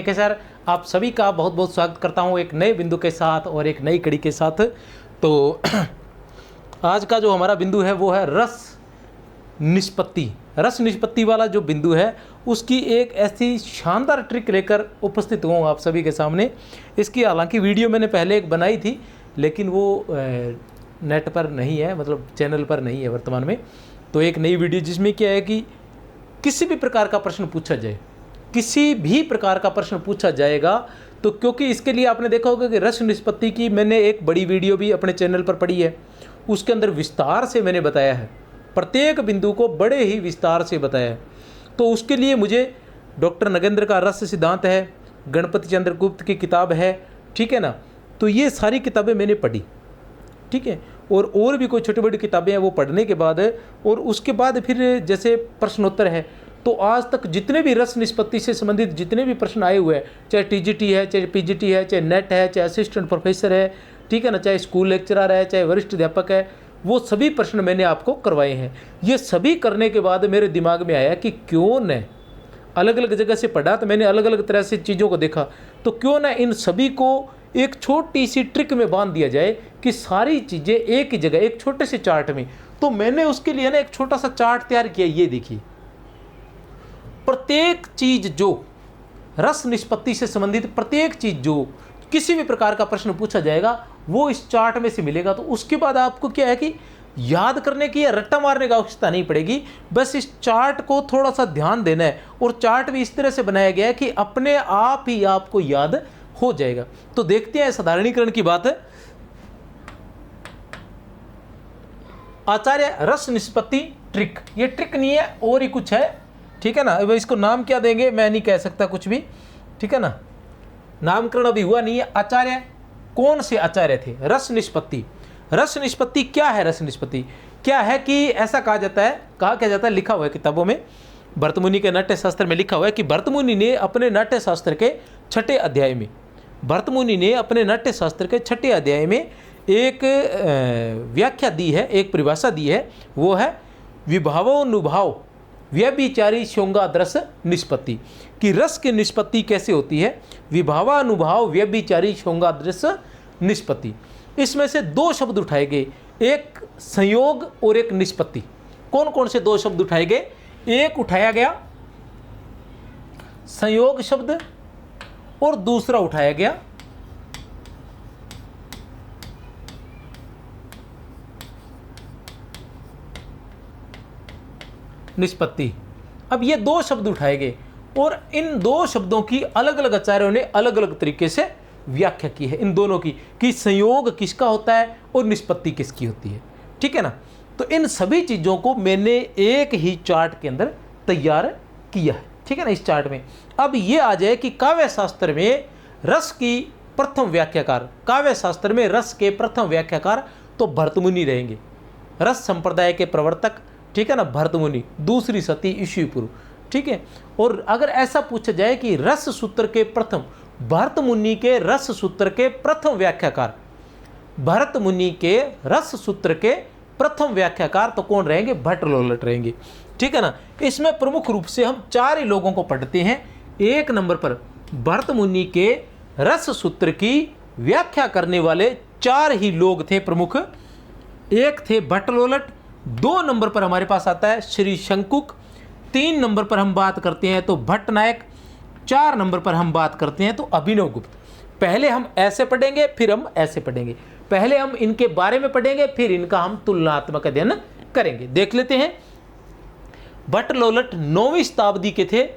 के सर आप सभी का बहुत बहुत स्वागत करता हूं एक नए बिंदु के साथ और एक नई कड़ी के साथ। तो आज का जो हमारा बिंदु है वो है रस निष्पत्ति। रस निष्पत्ति वाला जो बिंदु है उसकी एक ऐसी शानदार ट्रिक लेकर उपस्थित हुआ हूँ आप सभी के सामने। इसकी हालांकि वीडियो मैंने पहले एक बनाई थी लेकिन वो नेट पर नहीं है, मतलब चैनल पर नहीं है वर्तमान में। तो एक नई वीडियो जिसमें क्या है कि किसी भी प्रकार का प्रश्न पूछा जाए, किसी भी प्रकार का प्रश्न पूछा जाएगा तो क्योंकि इसके लिए आपने देखा होगा कि रस निष्पत्ति की मैंने एक बड़ी वीडियो भी अपने चैनल पर पड़ी है, उसके अंदर विस्तार से मैंने बताया है, प्रत्येक बिंदु को बड़े ही विस्तार से बताया है। तो उसके लिए मुझे डॉक्टर नगेंद्र का रस सिद्धांत है, गणपति चंद्र गुप्त की किताब है, ठीक है ना। तो ये सारी किताबें मैंने पढ़ी, ठीक है, और भी कोई छोटी बड़ी किताबें हैं वो पढ़ने के बाद और उसके बाद फिर जैसे प्रश्नोत्तर है। तो आज तक जितने भी रस निष्पत्ति से संबंधित जितने भी प्रश्न आए हुए हैं, चाहे टीजीटी है, चाहे पीजीटी है, चाहे नेट है, चाहे असिस्टेंट प्रोफेसर है, ठीक है ना, चाहे स्कूल लेक्चरर है, चाहे वरिष्ठ अध्यापक है, वो सभी प्रश्न मैंने आपको करवाए हैं। ये सभी करने के बाद मेरे दिमाग में आया कि क्यों न अलग अलग जगह से पढ़ा, तो मैंने अलग अलग तरह से चीज़ों को देखा, तो क्यों ना इन सभी को एक छोटी सी ट्रिक में बांध दिया जाए कि सारी चीज़ें एक ही जगह एक छोटे से चार्ट में। तो मैंने उसके लिए ना एक छोटा सा चार्ट तैयार किया। ये देखिए, प्रत्येक चीज़ जो रस निष्पत्ति से संबंधित प्रत्येक चीज़ जो किसी भी प्रकार का प्रश्न पूछा जाएगा वो इस चार्ट में से मिलेगा। तो उसके बाद आपको क्या है कि याद करने की या रट्टा मारने की आवश्यकता नहीं पड़ेगी, बस इस चार्ट को थोड़ा सा ध्यान देना है। और चार्ट भी इस तरह से बनाया गया है कि अपने आप ही आपको याद हो जाएगा। तो देखते हैं साधारणीकरण की बात है। आचार्य रस निष्पत्ति ट्रिक, ये ट्रिक नहीं है और ही कुछ है, ठीक है ना। अब इसको नाम क्या देंगे मैं नहीं कह सकता कुछ भी, ठीक है ना, नामकरण अभी हुआ नहीं है। आचार्य कौन से आचार्य थे? रस निष्पत्ति। रस निष्पत्ति क्या है? रस निष्पत्ति क्या है कि ऐसा कहा जाता है, कहा क्या जाता है, लिखा हुआ है किताबों में, भरतमुनि के नाट्य शास्त्र में लिखा हुआ है कि भरतमुनि ने अपने नाट्य शास्त्र के छठे अध्याय में, भरतमुनि ने अपने नाट्य शास्त्र के छठे अध्याय में एक व्याख्या दी है, एक परिभाषा दी है, वो है विभावानुभाव व्यभिचारी शोंगादृश निष्पत्ति। कि रस की निष्पत्ति कैसे होती है? विभावानुभाव व्यभिचारी शोंगादृश निष्पत्ति। इसमें से दो शब्द उठाए गए, एक संयोग और एक निष्पत्ति। कौन कौन से दो शब्द उठाए गए? एक उठाया गया संयोग शब्द और दूसरा उठाया गया निष्पत्ति। अब ये दो शब्द उठाए गए और इन दो शब्दों की अलग अलग आचार्यों ने अलग अलग तरीके से व्याख्या की है, इन दोनों की, कि संयोग किसका होता है और निष्पत्ति किसकी होती है, ठीक है ना। तो इन सभी चीज़ों को मैंने एक ही चार्ट के अंदर तैयार किया है, ठीक है ना, इस चार्ट में। अब ये आ जाए कि काव्य शास्त्र में रस की प्रथम व्याख्याकार, काव्य शास्त्र में रस के प्रथम व्याख्याकार तो भरतमुनि रहेंगे, रस संप्रदाय के प्रवर्तक, ठीक है ना, भरतमुनि, दूसरी सती ईस्वी पूर्व, ठीक है। और अगर ऐसा पूछा जाए कि रस सूत्र के प्रथम, भरतमुनि के रस सूत्र के प्रथम व्याख्याकार, भरतमुनि के रस सूत्र के प्रथम व्याख्याकार तो कौन रहेंगे? भट्टलोलट रहेंगे, ठीक है ना। इसमें प्रमुख रूप से हम चार ही लोगों को पढ़ते हैं। एक नंबर पर भरतमुनि के रस सूत्र की व्याख्या करने वाले चार ही लोग थे प्रमुख। एक थे भट्टलोलट, दो नंबर पर हमारे पास आता है श्री शंकुक, तीन नंबर पर हम बात करते हैं तो भट्ट नायक, चार नंबर पर हम बात करते हैं तो अभिनव गुप्त। पहले हम ऐसे पढ़ेंगे फिर हम ऐसे पढ़ेंगे, पहले हम इनके बारे में पढ़ेंगे फिर इनका हम तुलनात्मक अध्ययन करेंगे। देख लेते हैं। भट्टलोलट 9वीं शताब्दी के थे।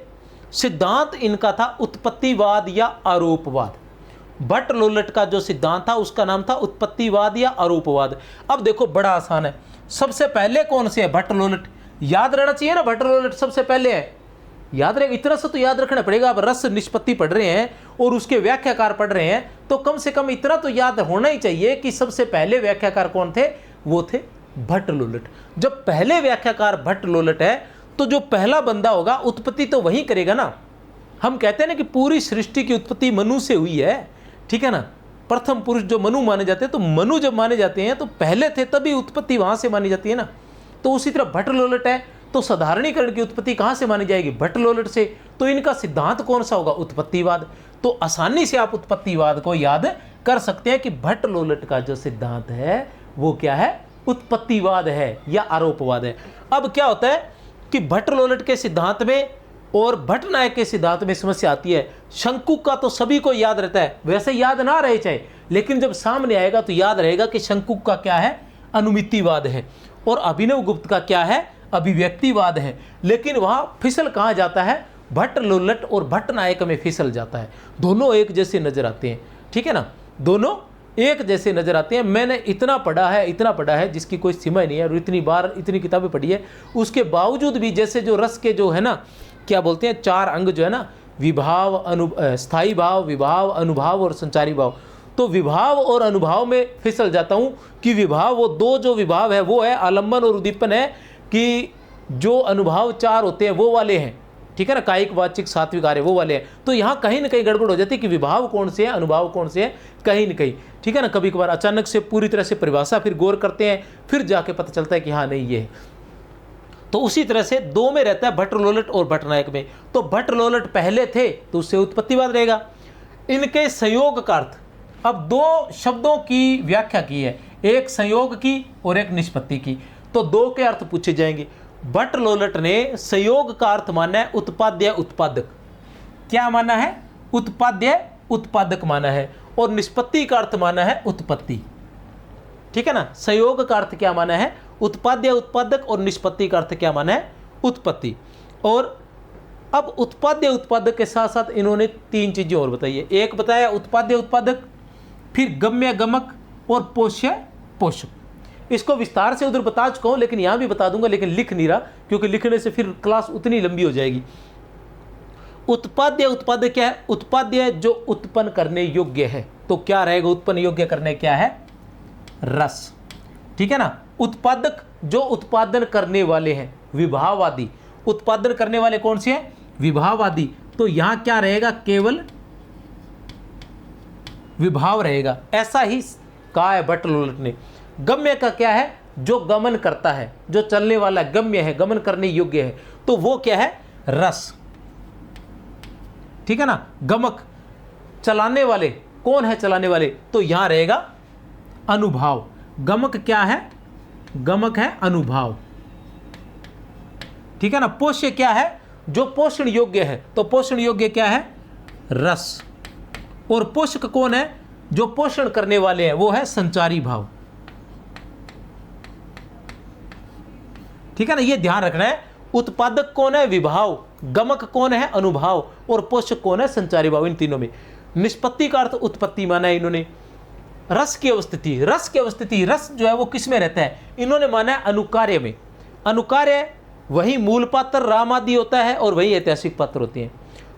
सिद्धांत इनका था उत्पत्तिवाद या आरोपवाद। भट्टलोलट का जो सिद्धांत था उसका नाम था उत्पत्तिवाद या आरोपवाद। अब देखो बड़ा आसान है, सबसे पहले कौन से है? भट्टलोलट। याद रहना चाहिए ना, भट्टलोलट सबसे पहले है, याद रहे, इतना सा तो याद रखना पड़ेगा। अब रस निष्पत्ति पढ़ रहे हैं और उसके व्याख्याकार पढ़ रहे हैं तो कम से कम इतना तो याद होना ही चाहिए कि सबसे पहले व्याख्याकार कौन थे? वो थे भट्टलोलट। जब पहले व्याख्याकार भट्टलोलट है तो जो पहला बंदा होगा उत्पत्ति तो वही करेगा ना। हम कहते हैं ना कि पूरी सृष्टि की उत्पत्ति मनु से हुई है, ठीक है ना। प्रथम पुरुष जो मनु माने जाते हैं, तो मनु जब माने जाते हैं तो पहले थे तभी उत्पत्ति वहां से मानी जाती है ना। तो उसी तरह भट्टलोलट है तो साधारणीकरण की उत्पत्ति कहाँ से मानी जाएगी? भट्ट-लोलट से। तो इनका सिद्धांत कौन सा होगा? उत्पत्तिवाद। तो आसानी से आप उत्पत्तिवाद को याद कर सकते हैं कि भट्ट-लोलट का जो सिद्धांत है वो क्या है? उत्पत्तिवाद है या आरोपवाद है। अब क्या होता है कि भट्ट-लोलट के सिद्धांत में और भट्ट-नायक के सिद्धांत में समस्या आती है। शंकु का तो सभी को याद रहता है, वैसे याद ना रहे चाहे, लेकिन जब सामने आएगा तो याद रहेगा कि शंकु का क्या है? अनुमितिवाद है। और अभिनवगुप्त का क्या है? अभिव्यक्तिवाद है। लेकिन वहां फिसल कहाँ जाता है? भट्ट-लोलट और भट्ट-नायक में फिसल जाता है। दोनों एक जैसे नजर आते हैं, ठीक है ना, दोनों एक जैसे नजर आते हैं। मैंने इतना पढ़ा है जिसकी कोई सीमा नहीं है, और इतनी बार इतनी किताबें पढ़ी है, उसके बावजूद भी जैसे जो रस के जो है ना, क्या बोलते हैं, 4 अंग जो है ना, विभाव, स्थायी भाव, विभाव, अनुभाव और संचारी भाव। तो विभाव और अनुभाव में फिसल जाता हूँ कि विभाव, वो 2 जो विभाव है वो है आलम्बन और उद्दीपन है, कि जो अनुभाव 4 होते हैं वो वाले हैं, ठीक है ना, कायिक, वाचिक, सात्विक, आर्य, वो वाले हैं। तो यहाँ कहीं ना कहीं गड़बड़ हो जाती है कि विभाव कौन से है, अनुभाव कौन से है, कहीं ना कहीं, ठीक है ना। कभी कभार अचानक से पूरी तरह से परिभाषा फिर गौर करते हैं, फिर जाके पता चलता है कि हाँ नहीं ये है। तो उसी तरह से 2 में रहता है, भट्ट-लोलट और भट्ट-नायक में। तो भट्ट-लोलट पहले थे तो उससे उत्पत्तिवाद रहेगा। इनके संयोग का अर्थ, अब 2 शब्दों की व्याख्या की है, एक संयोग की और एक निष्पत्ति की। तो 2 के अर्थ पूछे जाएंगे। भट्ट-लोलट ने संयोग का अर्थ माना है उत्पाद्य उत्पादक। क्या माना है? उत्पाद्य उत्पादक माना है। और निष्पत्ति का अर्थ माना है उत्पत्ति, ठीक है ना। संयोग का अर्थ क्या माना है? उत्पाद्य उत्पादक। और निष्पत्ति का अर्थ क्या माना है? उत्पत्ति। और अब उत्पाद्य उत्पादक के साथ साथ इन्होंने 3 चीजें और बताई है। एक बताया उत्पाद्य उत्पादक, फिर गम्य गमक और पोष्य पोषक। इसको विस्तार से उधर बता चुका हूं, लेकिन यहां भी बता दूंगा, लेकिन लिख नहीं रहा क्योंकि लिखने से फिर क्लास उतनी लंबी हो जाएगी। उत्पाद्य उत्पादक क्या है? उत्पाद्य जो उत्पन्न करने योग्य है। तो क्या रहेगा उत्पन्न योग्य करने? क्या है? रस, ठीक है ना। उत्पादक जो उत्पादन करने वाले हैं, विभाववादी। उत्पादन करने वाले कौन से हैं? विभाववादी। तो यहां क्या रहेगा? केवल विभाव रहेगा। ऐसा ही कहा है भट्ट-लोलट ने। गम्य का क्या है? जो गमन करता है, जो चलने वाला गम्य है, गमन करने योग्य है। तो वो क्या है? रस, ठीक है ना। गमक, चलाने वाले, कौन है चलाने वाले? तो यहां रहेगा अनुभाव। गमक क्या है? गमक है अनुभाव, ठीक है ना। पोष्य क्या है? जो पोषण योग्य है। तो पोषण योग्य क्या है? रस। और पोषक कौन है? जो पोषण करने वाले हैं, वो है संचारी भाव, ठीक है ना। ये ध्यान रखना है। उत्पादक कौन है? विभाव। गमक कौन है? अनुभाव। और पोषक कौन है? संचारी भाव। इन तीनों में निष्पत्ति का अर्थ उत्पत्ति माना है इन्होंने। रस की अवस्थिति, रस की अवस्थिति, रस जो है वो किस में रहता है? इन्होंने माना है अनुकार्य में। अनुकार्य वही मूल पात्र राम आदि होता है और वही ऐतिहासिक पात्र होते हैं।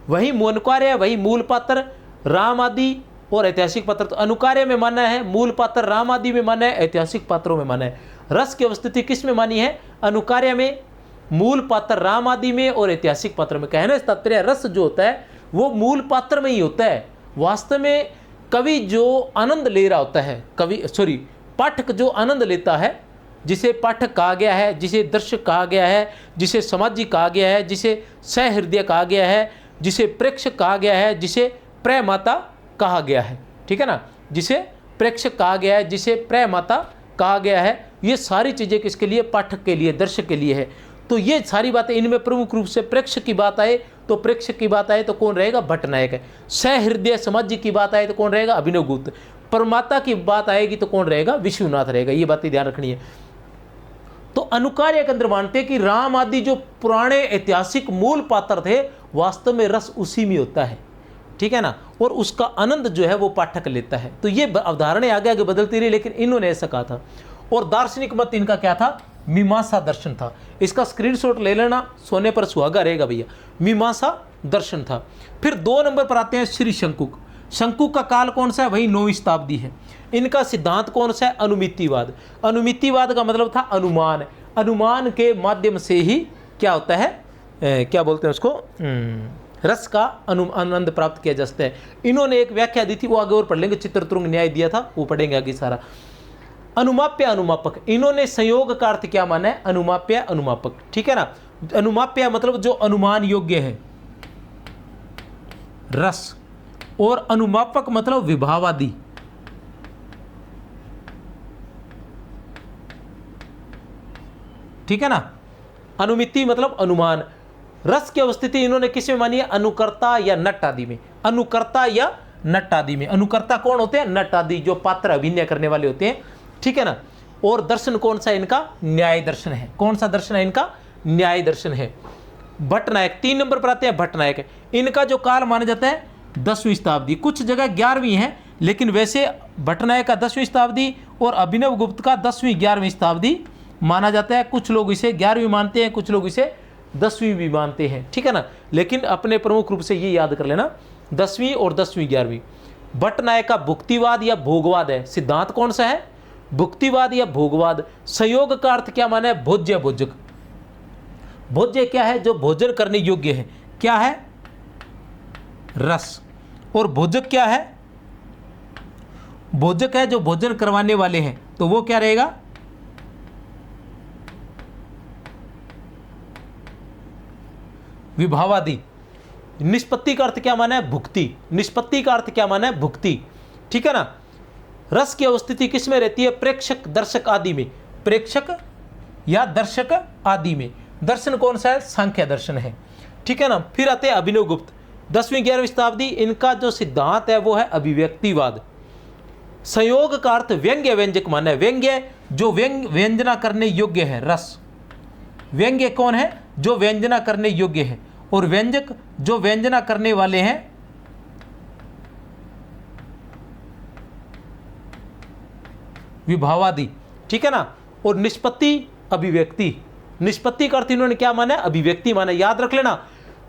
वही अनुकार्य, वही मूल पात्र राम आदि और ऐतिहासिक पात्र। तो अनुकार्य में माना है, मूल पात्र राम आदि में माना है, ऐतिहासिक पात्रों में माना है। रस की अवस्थिति किस में मानी है? अनुकार्य में, मूल पात्र राम आदि में और ऐतिहासिक पात्र में। कहने से तात्पर्य रस जो होता है वो मूल पात्र में ही होता है। वास्तव में कवि जो आनंद ले रहा होता है, पाठक जो आनंद लेता है, जिसे पाठक कहा गया है, जिसे दर्शक कहा गया है, जिसे सामाजिक कहा गया है, जिसे सहृदय कहा गया है, जिसे प्रेक्षक कहा गया है, जिसे प्रेमाता कहा गया है, ठीक है ना। जिसे प्रेक्षक कहा गया है, जिसे प्रेमाता कहा गया है, ये सारी चीज़ें किसके लिए? पाठक के लिए, दर्शक के लिए है। तो ये सारी बातें, इनमें प्रमुख रूप से प्रेक्षक की बात आए तो प्रेक्षक की बात आए तो कौन रहेगा? भट्ट-नायक है। सहृदय सामाजिक की बात आए तो कौन रहेगा? अभिनवगुप्त। परमाता की बात आएगी तो कौन रहेगा? विश्वनाथ रहेगा। ये बातें ध्यान रखनी है। तो अनुकार्य के अंदर मानते हैं कि राम आदि जो पुराने ऐतिहासिक मूल पात्र थे, वास्तव में रस उसी में होता है, ठीक है ना। और उसका आनंद जो है वो पाठक लेता है। तो ये अवधारणाएं आगे आगे बदलती रही, लेकिन इन्होंने ऐसा कहा था। और दार्शनिक मत इनका क्या था? मीमांसा दर्शन था। इसका स्क्रीनशॉट ले लेना, सोने पर सुहागा रहेगा भैया। मीमांसा दर्शन था। फिर 2 नंबर पर आते हैं श्री शंकुक। शंकुक का काल कौन सा है? वही 9वीं शताब्दी है। इनका सिद्धांत कौन सा है? अनुमितिवाद। अनुमितिवाद का मतलब था अनुमान। अनुमान के माध्यम से ही क्या होता है, क्या बोलते हैं उसको, रस का आनंद प्राप्त किया जा सकता है। इन्होंने एक व्याख्या दी थी, वो आगे और पढ़ लेंगे। चित्रतुंग न्याय दिया था, वो पढ़ेंगे आगे सारा। अनुमाप्य अनुमापक, इन्होंने संयोग का अर्थ क्या माना है? अनुमाप्य अनुमापक, ठीक है ना। अनुमाप्य मतलब जो अनुमान योग्य है, रस। और अनुमापक मतलब विभावादि। ठीक है ना। अनुमिति मतलब अनुमान। रस की अवस्थिति इन्होंने किस में मानी है? अनुकर्ता या नट आदि में। अनुकर्ता या नट आदि में। अनुकर्ता कौन होते हैं? नट आदि, जो पात्र अभिनय करने वाले होते हैं। ठीक है ना। और दर्शन कौन सा इनका? न्याय दर्शन है। कौन सा दर्शन है इनका? न्याय दर्शन है। भट्टनायक 3 नंबर पर आते हैं। भट्टनायक इनका जो काल माना जाता है 10वीं शताब्दी, कुछ जगह 11वीं है, लेकिन वैसे भट्टनायक का 10वीं शताब्दी और अभिनव गुप्त का 10वीं 11वीं शताब्दी माना जाता है। कुछ लोग इसे 11वीं मानते हैं, कुछ लोग इसे 10वीं भी मानते हैं। ठीक है ना। लेकिन अपने प्रमुख रूप से ये याद कर लेना, 10वीं और 10वीं 11वीं। भट्टनायक का भुक्तिवाद या भोगवाद है। सिद्धांत कौन सा है? भुक्तिवाद या भोगवाद। संयोग का अर्थ क्या माना है? भोज्य, भोजक। भोज्य क्या है? जो भोजन करने योग्य है। क्या है? रस। और भोजक क्या है? भोजक है जो भोजन करवाने वाले हैं, तो वो क्या रहेगा? विभावादि। निष्पत्ति का अर्थ क्या माना है? भुक्ति। निष्पत्ति का अर्थ क्या माना है? भुक्ति। ठीक है ना। रस की अवस्थिति किस में रहती है? प्रेक्षक, दर्शक आदि में। प्रेक्षक या दर्शक आदि में। दर्शन कौन सा है? सांख्य दर्शन है। ठीक है ना। फिर आते हैं अभिनव गुप्त, 10वीं 11वीं शताब्दी। इनका जो सिद्धांत है वो है अभिव्यक्तिवाद। संयोग का अर्थ व्यंग्य, व्यंजक माना है। व्यंग्य जो व्यंजना करने योग्य है, रस। व्यंग्य कौन है? जो व्यंजना करने योग्य है। और व्यंजक जो व्यंजना करने वाले हैं। विभावादि। ठीक है ना। और निष्पत्ति, अभिव्यक्ति। निष्पत्ति का अर्थ इन्होंने क्या माना है? अभिव्यक्ति माना। याद रख लेना,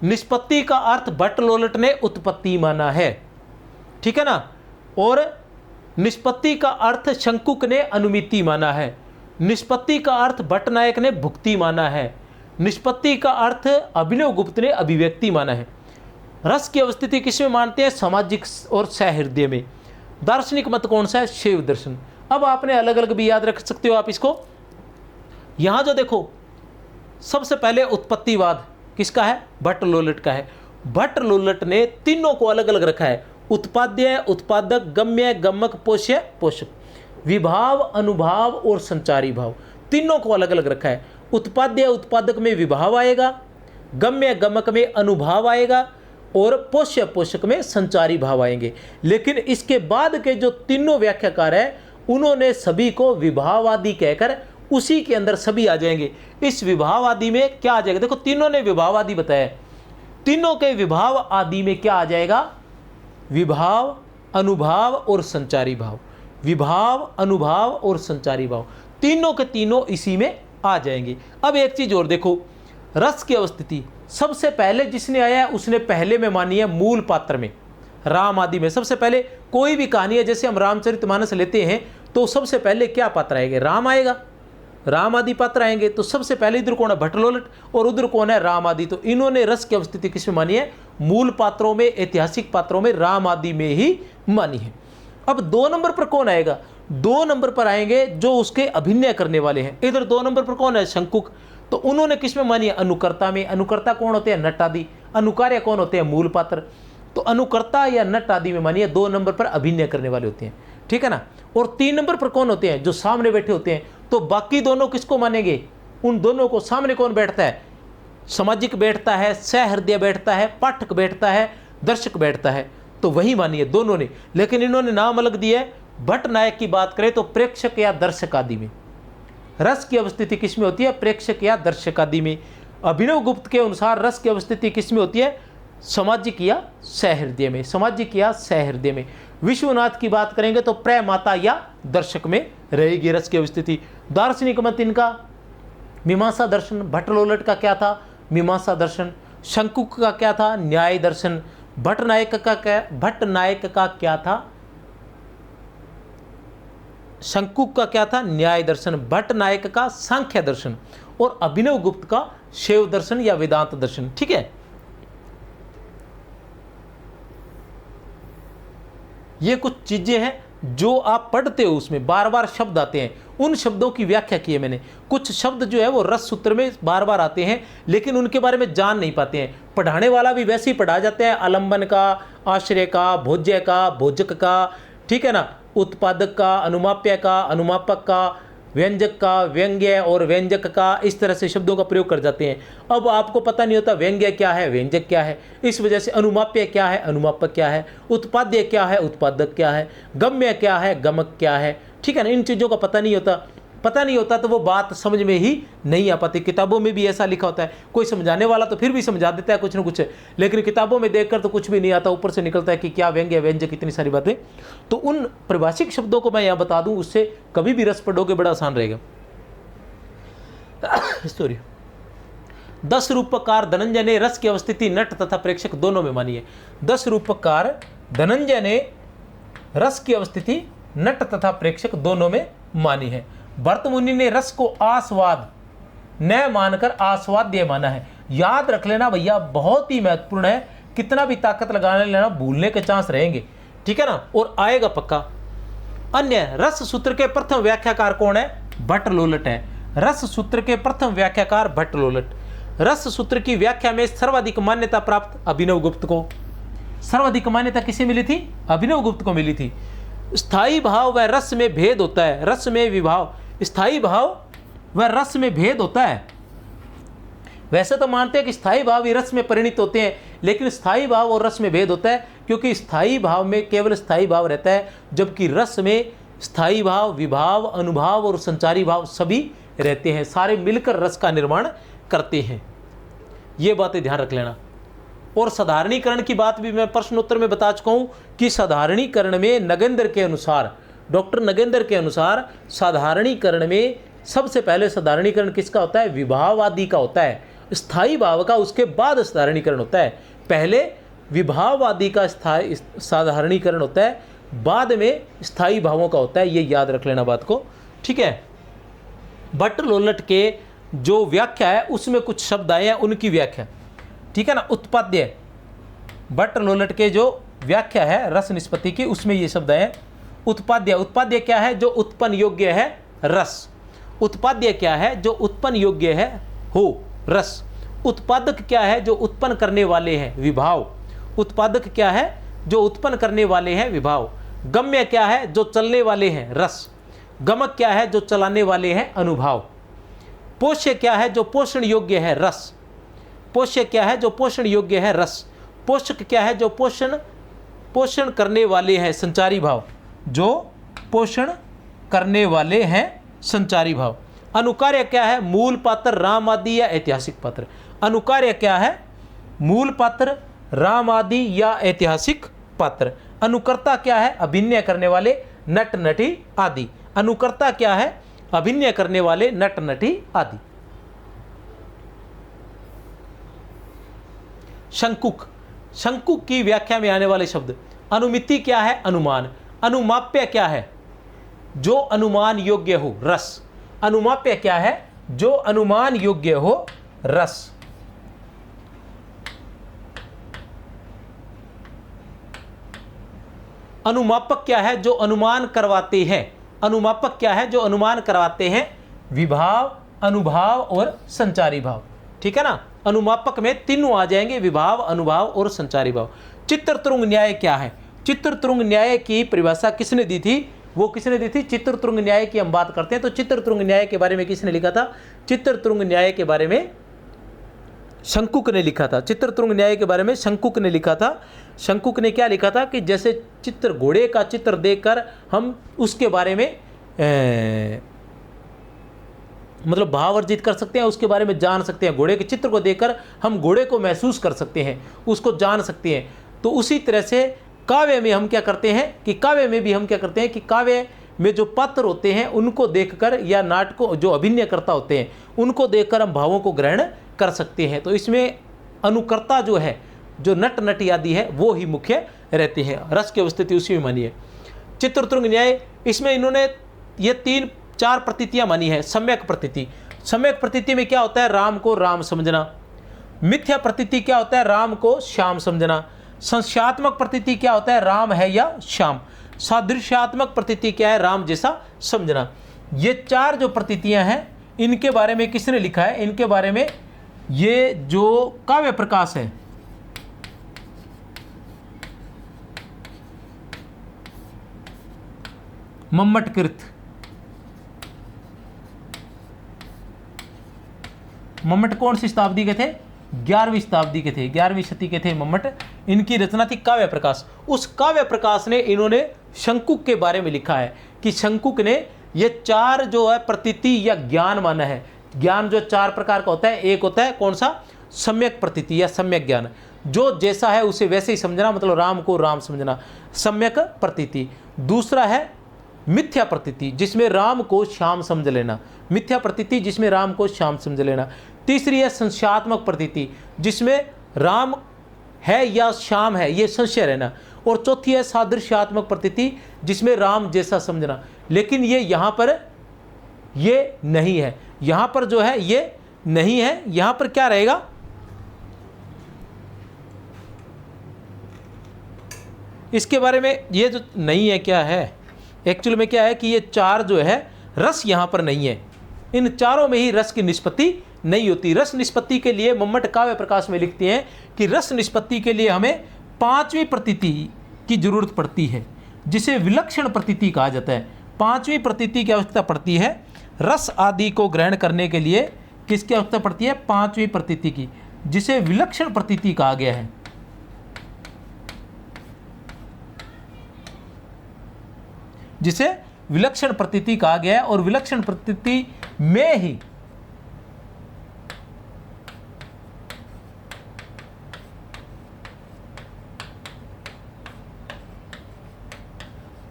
निष्पत्ति का अर्थ भट्टलोलट ने उत्पत्ति माना है। ठीक है ना। और निष्पत्ति का अर्थ शंकुक ने अनुमिति माना है। निष्पत्ति का अर्थ भट्टनायक ने भुक्ति माना है। निष्पत्ति का अर्थ अभिनव गुप्त ने अभिव्यक्ति माना है। रस की अवस्थिति किसमें मानते हैं? सामाजिक और सहृदय में। दार्शनिक मत कौन सा है? शैव दर्शन। अब आपने अलग अलग भी याद रख सकते हो आप इसको। यहां जो देखो, सबसे पहले उत्पत्तिवाद किसका है? भट्टलोलट का है। भट्टलोलट ने तीनों को अलग अलग रखा है। उत्पाद्य, उत्पादक, गम्य, गमक, पोष्य, पोषक। विभाव, अनुभाव और संचारी भाव, तीनों को अलग अलग रखा है। उत्पाद्य, उत्पादक में विभाव आएगा, गम्य, गमक में अनुभाव आएगा, और पोष्य, पोषक में संचारी भाव आएंगे। लेकिन इसके बाद के जो तीनों व्याख्याकार हैं, उन्होंने सभी को विभावादि कहकर उसी के अंदर सभी आ जाएंगे। इस विभाव आदि में क्या आ जाएगा? देखो, तीनों ने विभाव आदि बताया। तीनों के विभाव आदि में क्या आ जाएगा? विभाव, अनुभाव और संचारी भाव। विभाव, अनुभाव और संचारी भाव, तीनों के तीनों इसी में आ जाएंगे। अब एक चीज और देखो, रस की अवस्थिति सबसे पहले जिसने आया है उसने पहले में मानी है मूल पात्र में, राम आदि में। सबसे पहले कोई भी कहानी है, जैसे हम रामचरितमानस लेते हैं तो सबसे पहले क्या पात्र आएंगे? राम आएगा, राम आदि पात्र आएंगे। तो सबसे पहले इधर कौन है? भट्टलोलट, और उधर कौन है? राम आदि। तो इन्होंने रस की अवस्थिति किसमें मानी है? मूल पात्रों में, ऐतिहासिक पात्रों में, राम आदि में ही मानी है। अब 2 नंबर पर कौन आएगा? 2 नंबर पर आएंगे जो उसके अभिनय करने वाले हैं। इधर 2 नंबर पर कौन है? शंकुक। तो उन्होंने किसमें मानी है? अनुकर्ता में। अनुकर्ता कौन होते हैं? नट आदि। अनुकार्य कौन होते हैं? मूल पात्र। तो अनुकर्ता या नट आदि में मानिए 2 नंबर पर अभिनय करने वाले होते हैं। ठीक है ना। और 3 नंबर पर कौन होते हैं? जो सामने बैठे होते हैं। तो बाकी दोनों किसको मानेंगे? उन दोनों को। सामने कौन बैठता है? सामाजिक बैठता है, सहृदय बैठता है, पाठक बैठता है, दर्शक बैठता है। तो वही मानिए दोनों ने। लेकिन इन्होंने नाम अलग दिया है। भट्टनायक की बात करें तो प्रेक्षक या दर्शक आदि में। रस की अवस्थिति किसमें होती है? प्रेक्षक या दर्शक आदि में। अभिनव गुप्त के अनुसार रस की अवस्थिति किसमें होती है? सामाजिक या सहृदय में। सामाजिक या सहृदय में। विश्वनाथ की बात करेंगे तो प्रमाता या दर्शक में रहेगी रस की अवस्थिति। दार्शनिक मत इनका मीमांसा दर्शन। भट्टलोलट का क्या था? मीमांसा दर्शन। शंकुक का क्या था? न्याय दर्शन। भट्टनायक का क्या था? शंकुक का क्या था? न्याय दर्शन। भट्टनायक का सांख्य दर्शन। और अभिनव गुप्त का शैव दर्शन या वेदांत दर्शन। ठीक है। ये कुछ चीजें हैं जो आप पढ़ते हो उसमें बार बार शब्द आते हैं, उन शब्दों की व्याख्या की है मैंने। कुछ शब्द जो है वो रस सूत्र में बार बार आते हैं, लेकिन उनके बारे में जान नहीं पाते हैं। पढ़ाने वाला भी वैसे ही पढ़ा जाता है, आलंबन का, आश्रय का, भोज्य का, भोजक का, ठीक है ना, उत्पादक का, अनुमाप्य का, अनुमापक का, व्यंजक का, व्यंग्य और व्यंजक का, इस तरह से शब्दों का प्रयोग कर जाते हैं। अब आपको पता नहीं होता व्यंग्य क्या है, व्यंजक क्या है, इस वजह से अनुमाप्य क्या है, अनुमापक क्या है, उत्पाद्य क्या है, उत्पादक क्या है, गम्य क्या है, गमक क्या है, ठीक है ना। इन चीज़ों का पता नहीं होता तो वो बात समझ में ही नहीं आ पाती। किताबों में भी ऐसा लिखा होता है, कोई समझाने वाला तो फिर भी समझा देता है कुछ ना कुछ, लेकिन किताबों में देखकर तो कुछ भी नहीं आता, ऊपर से निकलता है कि क्या व्यंग्य, व्यंजक, इतनी सारी बातें। तो उन परिभाषिक शब्दों को मैं यहाँ बता दूँ, उससे कभी भी रस पढ़ोगे बड़ा आसान रहेगा। स्टोरी 10 रूपकार धनंजय ने रस की अवस्थिति नट तथा प्रेक्षक दोनों में मानी है। 10 रूपकार धनंजय ने रस की अवस्थिति नट तथा प्रेक्षक दोनों में मानी है। भरतमुनि ने रस को आस्वाद न मानकर आस्वाद्य माना है। याद रख लेना भैया, बहुत ही महत्वपूर्ण है, कितना भी ताकत लगाने लेना भूलने के चांस रहेंगे, ठीक है ना, और आएगा पक्का। अन्य रस सूत्र के प्रथम व्याख्याकार कौन है? भट्टलोलट है। रस सूत्र के प्रथम व्याख्याकार भट्टलोलट। रस सूत्र की व्याख्या में सर्वाधिक मान्यता प्राप्त अभिनवगुप्त को। सर्वाधिक मान्यता किसे मिली थी? अभिनवगुप्त को मिली थी। स्थायी भाव व रस में भेद होता है, रस में विभाव। स्थायी भाव व रस में भेद होता है। वैसे तो मानते हैं कि स्थायी भाव ही रस में परिणित होते हैं, लेकिन स्थायी भाव और रस में भेद होता है, क्योंकि स्थायी भाव में केवल स्थायी भाव रहता है, जबकि रस में स्थायी भाव, विभाव, अनुभाव और संचारी भाव सभी रहते हैं, सारे मिलकर रस का निर्माण करते हैं। ये बातें ध्यान रख लेना। और साधारणीकरण की बात भी मैं प्रश्नोत्तर में बता चुका हूं कि साधारणीकरण में नगेंद्र के अनुसार, डॉक्टर नगेंद्र के अनुसार साधारणीकरण में सबसे पहले साधारणीकरण किसका होता है? विभाववादी का होता है, स्थायी भाव का, उसके बाद साधारणीकरण होता है। पहले विभाववादी का साधारणीकरण होता है, बाद में स्थायी भावों का होता है। ये याद रख लेना बात को, ठीक है। भट्टलोलट के जो व्याख्या है उसमें कुछ शब्द आए हैं, उनकी व्याख्या, ठीक है ना। उत्पाद्य, भट्टलोलट के जो व्याख्या है रस निष्पत्ति की, उसमें ये शब्द है उत्पाद्य। उत्पाद्य क्या है? जो उत्पन्न योग्य है रस। उत्पाद्य क्या है? जो उत्पन्न योग्य है हो रस। उत्पादक क्या है? जो उत्पन्न करने वाले हैं विभाव। उत्पादक क्या है? जो उत्पन्न करने वाले हैं विभाव। गम्य क्या है? जो चलने वाले हैं रस। गमक क्या है? जो चलाने वाले हैं अनुभाव। पोष्य क्या है? जो पोषण योग्य है रस। पोष्य क्या है? जो पोषण योग्य है रस। पोषक क्या है? जो पोषण करने वाले हैं संचारी भाव। जो पोषण करने वाले हैं संचारी भाव। अनुकार्य क्या है? मूल पात्र, राम आदि या ऐतिहासिक पात्र। अनुकार्य क्या है? मूल पात्र, राम आदि या ऐतिहासिक पात्र। अनुकर्ता क्या है? अभिनय करने वाले नट नटी आदि। अनुकर्ता क्या है? अभिनय करने वाले नट नटी आदि। शंकुक, शंकुक की व्याख्या में आने वाले शब्द। अनुमिति क्या है? अनुमान। अनुमाप्य क्या है? जो अनुमान योग्य हो रस। अनुमाप्य क्या है? जो अनुमान योग्य हो रस। अनुमापक क्या है? जो अनुमान करवाते हैं। अनुमापक क्या है? जो अनुमान करवाते हैं विभाव, अनुभाव और संचारी भाव, ठीक है ना। अनुमापक में तीनों आ जाएंगे, विभाव, अनुभाव और संचारी भाव। चित्रतुंग न्याय क्या है? चित्रतुंग न्याय की परिभाषा किसने दी थी? वो किसने दी थी? चित्रतुंग न्याय की हम बात करते हैं तो चित्रतुंग न्याय के बारे में किसने लिखा था? चित्रतुंग न्याय के बारे में शंकुक ने लिखा था। चित्रतुंग न्याय के बारे में शंकुक ने लिखा था। शंकुक ने क्या लिखा था कि जैसे चित्र, घोड़े का चित्र देखकर हम उसके बारे में मतलब भाव अर्जित कर सकते हैं, उसके बारे में जान सकते हैं। घोड़े के चित्र को देखकर हम घोड़े को महसूस कर सकते हैं, उसको जान सकते हैं। तो उसी तरह से काव्य में हम क्या करते हैं कि काव्य में भी हम क्या करते हैं कि काव्य में जो पात्र होते हैं उनको देखकर, या नाटकों जो अभिनयकर्ता होते हैं उनको देखकर हम भावों को ग्रहण कर सकते हैं। तो इसमें अनुकर्ता जो है, जो नट नटी आदि है, वो ही मुख्य रहते हैं। रस की अवस्थिति उसी में मानी है। चित्रतुंग न्याय, इसमें इन्होंने ये 3-4 प्रतीतियां मानी है। सम्यक प्रतीति, सम्यक प्रतीति में क्या होता है? राम को राम समझना। मिथ्या प्रतीति क्या होता है? राम को श्याम समझना। संशयात्मक प्रतीति क्या होता है? राम है या श्याम। सादृश्यात्मक प्रतीति क्या है? राम जैसा समझना। ये चार जो प्रतीतियां हैं इनके बारे में किसने लिखा है? इनके बारे में ये जो काव्य प्रकाश है, मम्मटकृत, मम्मट कौन सी शताब्दी के थे? 11वीं शताब्दी के थे, 11वीं शती के थे मम्मट। इनकी रचना थी काव्य प्रकाश। उस काव्य प्रकाश ने इन्होंने शंकुक के बारे में लिखा है कि शंकुक ने ये चार जो है प्रतीति या ज्ञान माना है। ज्ञान जो चार प्रकार का होता है, एक होता है कौन सा? सम्यक प्रतीति या सम्यक ज्ञान, जो जैसा है उसे वैसे ही समझना, मतलब राम को राम समझना, सम्यक प्रतीति। दूसरा है मिथ्या प्रतीति, जिसमें राम को श्याम समझ लेना, मिथ्या प्रतीति जिसमें राम को श्याम समझ लेना। तीसरी है संशयात्मक प्रतीति, जिसमें राम है या श्याम है ये संशय रहना। और चौथी है सादृश्यात्मक प्रतीति, जिसमें राम जैसा समझना। लेकिन ये यहाँ पर ये नहीं है, यहाँ पर जो है ये नहीं है। यहाँ पर क्या रहेगा? इसके बारे में ये जो नहीं है क्या है, एक्चुअल में क्या है कि ये चार जो है रस यहाँ पर नहीं है। इन चारों में ही रस की निष्पत्ति नहीं होती। रस निष्पत्ति के लिए मम्मट काव्य प्रकाश में लिखते हैं कि रस निष्पत्ति के लिए हमें पांचवी प्रतीति की जरूरत पड़ती है, जिसे विलक्षण प्रतीति कहा जाता है। पांचवी प्रतीति की आवश्यकता पड़ती है रस आदि को ग्रहण करने के लिए। किसकी आवश्यकता पड़ती है? पांचवी प्रतीति की, जिसे विलक्षण प्रतीति कहा गया है। जिसे विलक्षण प्रतीति कहा गया है। और विलक्षण प्रतीति में ही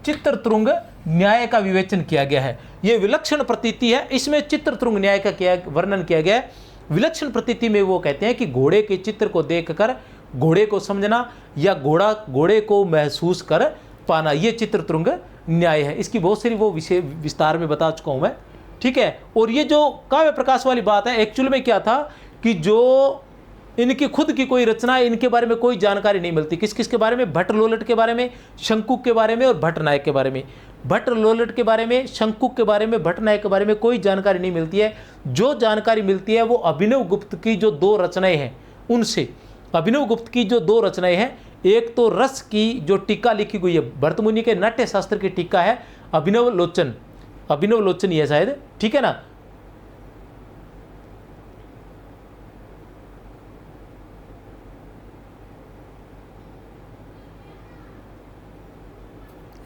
चित्रतुंग न्याय का विवेचन किया गया है। यह विलक्षण प्रतीति है, इसमें चित्रतुंग न्याय का वर्णन किया गया है। विलक्षण प्रतीति में वो कहते हैं कि घोड़े के चित्र को देखकर घोड़े को समझना या घोड़े को महसूस कर पाना, ये चित्रतुंग न्याय है। इसकी बहुत सारी वो विषय विस्तार में बता चुका हूं मैं, ठीक है। और ये जो काव्य प्रकाश वाली बात है, एक्चुअल में क्या था कि जो इनकी खुद की कोई रचना है, इनके बारे में कोई जानकारी नहीं मिलती। किस किस के बारे में? भट्ट लोलट के बारे में, शंकुक के बारे में और भट्ट नायक के बारे में। भट्ट लोलट के बारे में, शंकुक के बारे में, भट्ट नायक के बारे में कोई जानकारी नहीं मिलती है। जो जानकारी मिलती है वो अभिनव गुप्त की जो दो रचनाएं हैं उनसे। अभिनव गुप्त की जो दो रचनाएं हैं, एक तो रस की जो टीका लिखी हुई है, भरत मुनि के नाट्य शास्त्र की टीका है, अभिनव लोचन ही है शायद, ठीक है ना।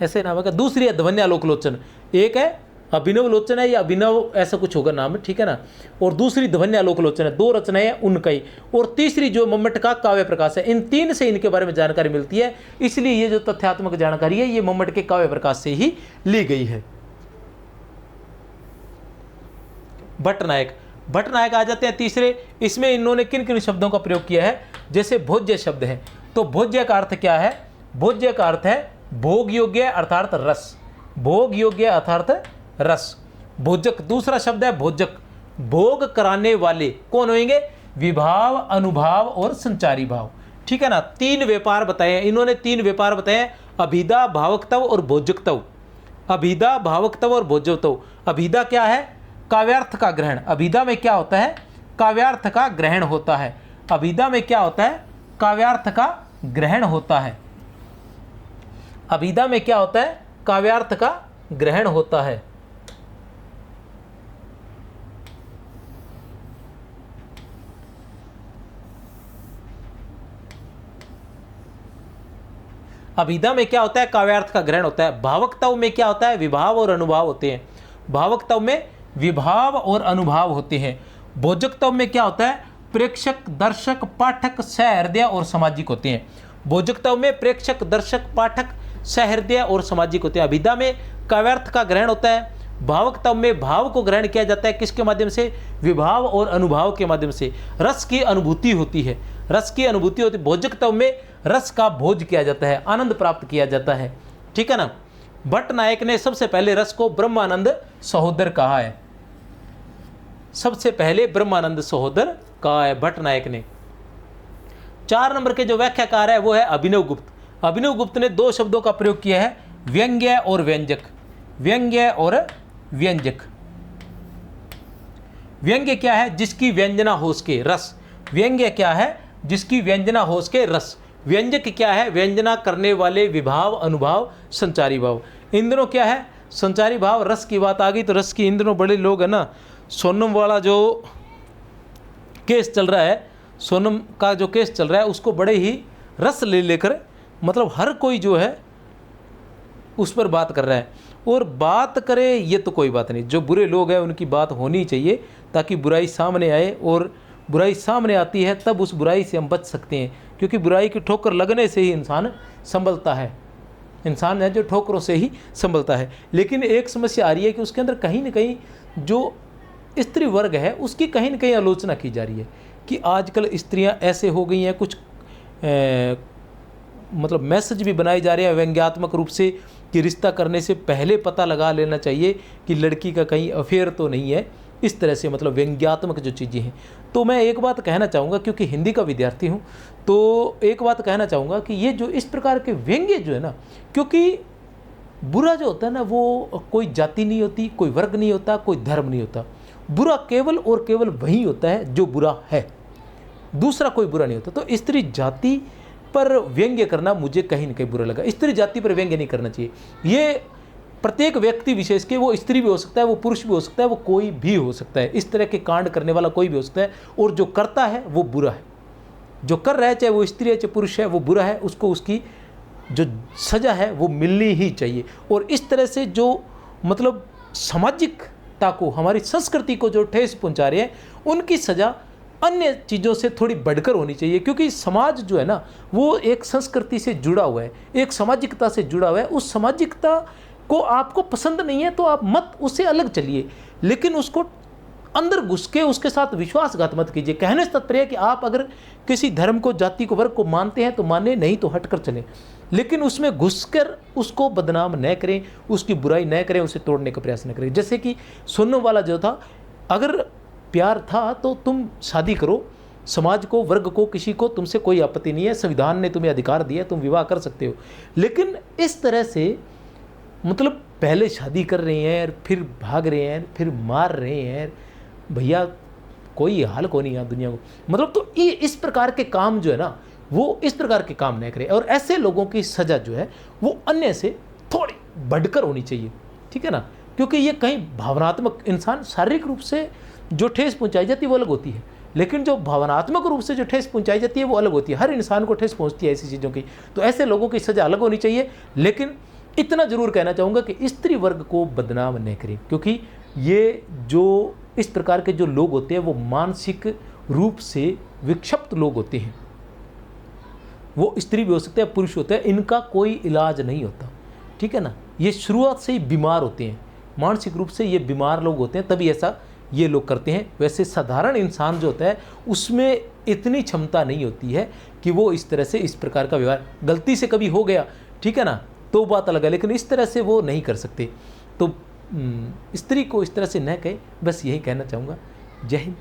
ऐसे नाम है। दूसरी है ध्वन्यालोक लोचन, एक है अभिनव लोचन है या अभिनव ऐसा कुछ होगा नाम, ठीक है ना। और दूसरी ध्वन्यालोक लोचन है, दो रचनाएं हैं उनका ही। और तीसरी जो मम्मट का काव्य प्रकाश है। इन तीन से इनके बारे में जानकारी मिलती है, इसलिए ये जो तथ्यात्मक जानकारी है ये मम्मट के काव्य प्रकाश से ही ली गई है। भट्ट नायक आ जाते हैं तीसरे। इसमें इन्होंने किन किन शब्दों का प्रयोग किया है? जैसे भोज्य शब्द है, तो भोज्य का अर्थ क्या है? भोज्य का अर्थ है भोग योग्य अर्थात रस, भोग योग्य अर्थात रस। भोजक दूसरा शब्द है भोजक, भोग कराने वाले कौन होंगे? विभाव, अनुभाव और संचारी भाव, ठीक है ना। तीन व्यापार बताए इन्होंने, तीन व्यापार बताए, अभिदा, भावकत्व और भोजकत्व। अभिदा, भावकत्व और भोजकत्व। अभिदा क्या है? काव्यार्थ का ग्रहण। अभिदा में क्या होता है? काव्यार्थ का ग्रहण होता है। अभिदा में क्या होता है? काव्यार्थ का ग्रहण होता है। अभिदा में क्या होता है? काव्यार्थ का ग्रहण होता है। अभिदा में क्या होता है? काव्यार्थ का ग्रहण होता है। भावकत्व में क्या होता है? विभाव और अनुभाव होते हैं। भावकत्व में विभाव और अनुभाव होते हैं। भोजकत्व में क्या होता है? प्रेक्षक, दर्शक, पाठक, सहृदय और सामाजिक होते हैं। भोजकत्व में प्रेक्षक, दर्शक, पाठक, सहृदय और सामाजिक होते हैं। अभिदा में काव्यार्थ का ग्रहण होता है। भावकत्व में भाव को ग्रहण किया जाता है, किसके माध्यम से? विभाव और अनुभाव के माध्यम से। रस की अनुभूति होती है, रस की अनुभूति होती है। भोजकत्व में रस का भोज किया जाता है, आनंद प्राप्त किया जाता है, ठीक है ना। भट्ट नायक ने सबसे पहले रस को ब्रह्मानंद सहोदर कहा है, सबसे पहले ब्रह्मानंद सहोदर कहा है भट्ट नायक ने। 4 नंबर के जो व्याख्याकार है वो है अभिनव गुप्त। अभिनव गुप्त ने दो शब्दों का प्रयोग किया है, व्यंग्य और व्यंजक, व्यंग्य और व्यंजक। व्यंग्य क्या है? जिसकी व्यंजना हो सके, रस। व्यंग्य क्या है? जिसकी व्यंजना हो सके, रस। व्यंजक क्या है? व्यंजना करने वाले विभाव, अनुभाव, संचारी भाव। इन दोनों क्या है? संचारी भाव। रस की बात आ गई तो रस की इन दोनों बड़े लोग है ना, सोनम वाला जो केस चल रहा है, सोनम का जो केस चल रहा है, उसको बड़े ही रस ले लेकर मतलब हर कोई जो है उस पर बात कर रहा है। और बात करे ये तो कोई बात नहीं, जो बुरे लोग हैं उनकी बात होनी चाहिए ताकि बुराई सामने आए, और बुराई सामने आती है तब उस बुराई से हम बच सकते हैं, क्योंकि बुराई की ठोकर लगने से ही इंसान संभलता है। इंसान है जो ठोकरों से ही संभलता है। लेकिन एक समस्या आ रही है कि उसके अंदर कहीं ना कहीं जो स्त्री वर्ग है उसकी कहीं ना कहीं आलोचना की जा रही है कि आजकल स्त्रियां ऐसे हो गई हैं, कुछ मतलब मैसेज भी बनाए जा रहे हैं व्यंग्यात्मक रूप से कि रिश्ता करने से पहले पता लगा लेना चाहिए कि लड़की का कहीं अफेयर तो नहीं है। इस तरह से मतलब व्यंग्यात्मक जो चीज़ें हैं। तो मैं एक बात कहना चाहूँगा, क्योंकि हिंदी का विद्यार्थी हूँ, तो एक बात कहना चाहूँगा कि ये जो इस प्रकार के व्यंग्य जो है ना, क्योंकि बुरा जो होता है ना वो कोई जाति नहीं होती, कोई वर्ग नहीं होता, कोई धर्म नहीं होता। बुरा केवल और केवल वही होता है जो बुरा है, दूसरा कोई बुरा नहीं होता। तो स्त्री जाति पर व्यंग्य करना मुझे कहीं ना कहीं बुरा लगा। स्त्री जाति पर व्यंग्य नहीं करना चाहिए। ये प्रत्येक व्यक्ति विशेष के, वो स्त्री भी हो सकता है, वो पुरुष भी हो सकता है, वो कोई भी हो सकता है, इस तरह के कांड करने वाला कोई भी हो सकता है, और जो करता है वो बुरा है। जो कर रहा है, चाहे वो स्त्री है चाहे पुरुष है, वो बुरा है, उसको उसकी जो सज़ा है वो मिलनी ही चाहिए। और इस तरह से जो मतलब सामाजिकता को, हमारी संस्कृति को जो ठेस पहुंचा रहे हैं, उनकी सज़ा अन्य चीज़ों से थोड़ी बढ़कर होनी चाहिए, क्योंकि समाज जो है ना वो एक संस्कृति से जुड़ा हुआ है, एक सामाजिकता से जुड़ा हुआ है। उस सामाजिकता को आपको पसंद नहीं है तो आप मत उससे अलग चलिए, लेकिन उसको अंदर घुस के उसके साथ विश्वासघात मत कीजिए। कहने से तात्पर्य है कि आप अगर किसी धर्म को, जाति को, वर्ग को मानते हैं तो माने, नहीं तो हटकर चलें, लेकिन उसमें घुसकर उसको बदनाम न करें, उसकी बुराई न करें, उसे तोड़ने का प्रयास न करें। जैसे कि सोनम वाला जो था, अगर प्यार था तो तुम शादी करो, समाज को, वर्ग को, किसी को तुमसे कोई आपत्ति नहीं है, संविधान ने तुम्हें अधिकार दिया, तुम विवाह कर सकते हो। लेकिन इस तरह से मतलब पहले शादी कर रहे हैं, फिर भाग रहे हैं, फिर मार रहे हैं, भैया कोई हाल को नहीं है दुनिया को। मतलब तो ये इस प्रकार के काम जो है ना, वो इस प्रकार के काम नहीं करें, और ऐसे लोगों की सज़ा जो है वो अन्य से थोड़ी बढ़कर होनी चाहिए, ठीक है ना। क्योंकि ये कहीं भावनात्मक, इंसान शारीरिक रूप से जो ठेस पहुंचाई जाती है वो अलग होती है, लेकिन जो भावनात्मक रूप से जो ठेस पहुंचाई जाती है वो अलग होती है। हर इंसान को ठेस पहुंचती है ऐसी चीज़ों की, तो ऐसे लोगों की सज़ा अलग होनी चाहिए। लेकिन इतना जरूर कहना चाहूँगा कि स्त्री वर्ग को बदनाम न करें, क्योंकि ये जो इस प्रकार के जो लोग होते हैं वो मानसिक रूप से विक्षिप्त लोग होते हैं। वो स्त्री भी हो सकते हैं, पुरुष होते हैं, इनका कोई इलाज नहीं होता, ठीक है ना। ये शुरुआत से ही बीमार होते हैं, मानसिक रूप से ये बीमार लोग होते हैं, तभी ऐसा ये लोग करते हैं। वैसे साधारण इंसान जो होता है उसमें इतनी क्षमता नहीं होती है कि वो इस तरह से, इस प्रकार का व्यवहार, गलती से कभी हो गया, ठीक है ना, तो बात अलग है, लेकिन इस तरह से वो नहीं कर सकते। तो स्त्री को इस तरह से न कहे, बस यही कहना चाहूँगा। जय हिंद।